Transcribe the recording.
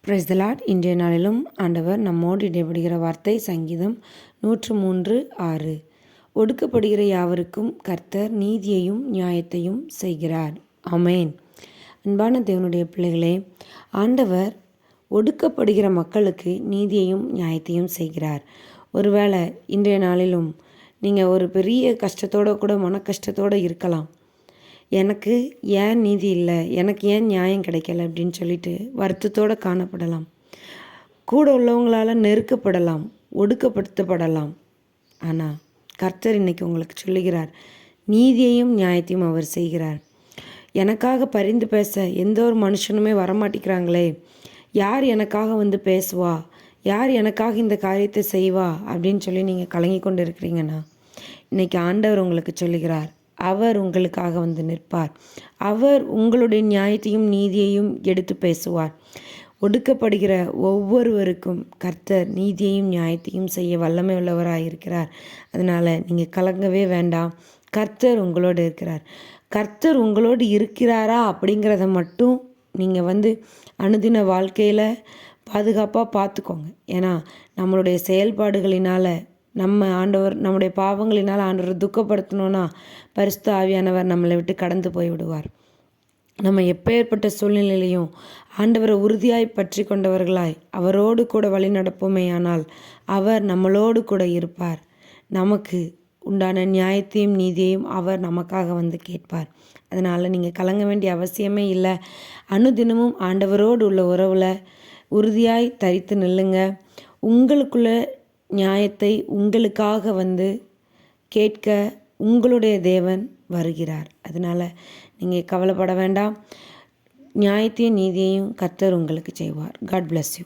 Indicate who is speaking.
Speaker 1: Praise the Lord. இன்றைய நாளிலும் ஆண்டவர் நம்மோடு இடைபடுகிற வார்த்தை சங்கீதம் 103:6. ஒடுக்கப்படுகிற யாவருக்கும் கர்த்தர் நீதியையும் நியாயத்தையும் செய்கிறார். ஆமேன். அன்பான தேவனுடைய பிள்ளைகளே, ஆண்டவர் ஒடுக்கப்படுகிற மக்களுக்கு நீதியையும் நியாயத்தையும் செய்கிறார். ஒருவேளை இன்றைய நாளிலும் நீங்கள் ஒரு பெரிய கஷ்டத்தோடு கூட மன கஷ்டத்தோடு இருக்கலாம். எனக்கு ஏன் நீதி இல்லை, எனக்கு ஏன் நியாயம் கிடைக்கல அப்படின்னு சொல்லிட்டு வருத்தத்தோடு காணப்படலாம். கூட உள்ளவங்களால் நெருக்கப்படலாம், ஒடுக்கப்படுத்தப்படலாம். ஆனால் கர்த்தர் இன்னைக்கு உங்களுக்கு சொல்லுகிறார், நீதியையும் நியாயத்தையும் அவர் செய்கிறார். எனக்காக பரிந்து பேச எந்த ஒரு மனுஷனுமே வரமாட்டேங்கிறாங்களே, யார் எனக்காக வந்து பேசுவா, யார் எனக்காக இந்த காரியத்தை செய்வா அப்படின்னு சொல்லி நீங்கள் கலங்கி கொண்டு இருக்கிறீங்கன்னா, இன்றைக்கி ஆண்டவர் உங்களுக்கு சொல்லுகிறார், அவர் உங்களுக்காக வந்து நிற்பார். அவர் உங்களுடைய நியாயத்தையும் நீதியையும் எடுத்து பேசுவார். ஒடுக்கப்படுகிற ஒவ்வொருவருக்கும் கர்த்தர் நீதியையும் நியாயத்தையும் செய்ய வல்லமை உள்ளவராக இருக்கிறார். அதனால் நீங்கள் கலங்கவே வேண்டாம். கர்த்தர் உங்களோடு இருக்கிறார். கர்த்தர் உங்களோடு இருக்கிறாரா அப்படிங்கிறத மட்டும் நீங்கள் அனுதின வாழ்க்கையில் பாதுகாப்பாக பார்த்துக்கோங்க. ஏன்னா நம்மளுடைய செயல்பாடுகளினால் நம்முடைய பாவங்களினால் ஆண்டவர் துக்கப்படுத்தணும்னா பரிசுத்த ஆவியானவர் நம்மளை விட்டு கடந்து போய் விடுவார். நம்ம எப்பேற்பட்ட சூழ்நிலையிலையும் ஆண்டவரை உறுதியாய் பற்றி கொண்டவர்களாய் அவரோடு கூட வழி நடப்போமே, ஆனால் அவர் நம்மளோடு கூட இருப்பார். நமக்கு உண்டான நியாயத்தையும் நீதியையும் அவர் நமக்காக கேட்பார். அதனால் நீங்கள் கலங்க வேண்டிய அவசியமே இல்லை. அனுதினமும் ஆண்டவரோடு உள்ள உறவில் உறுதியாய் தரித்து நில்லுங்க. உங்களுக்குள்ள நியாயத்தை உங்களுக்காக கேட்க உங்களுடைய தேவன் வருகிறார். அதனால் நீங்கள் கவலைப்பட வேண்டாம். நியாயத்தையும் நீதியையும் கர்த்தர் உங்களுக்கு செய்வார். God bless you.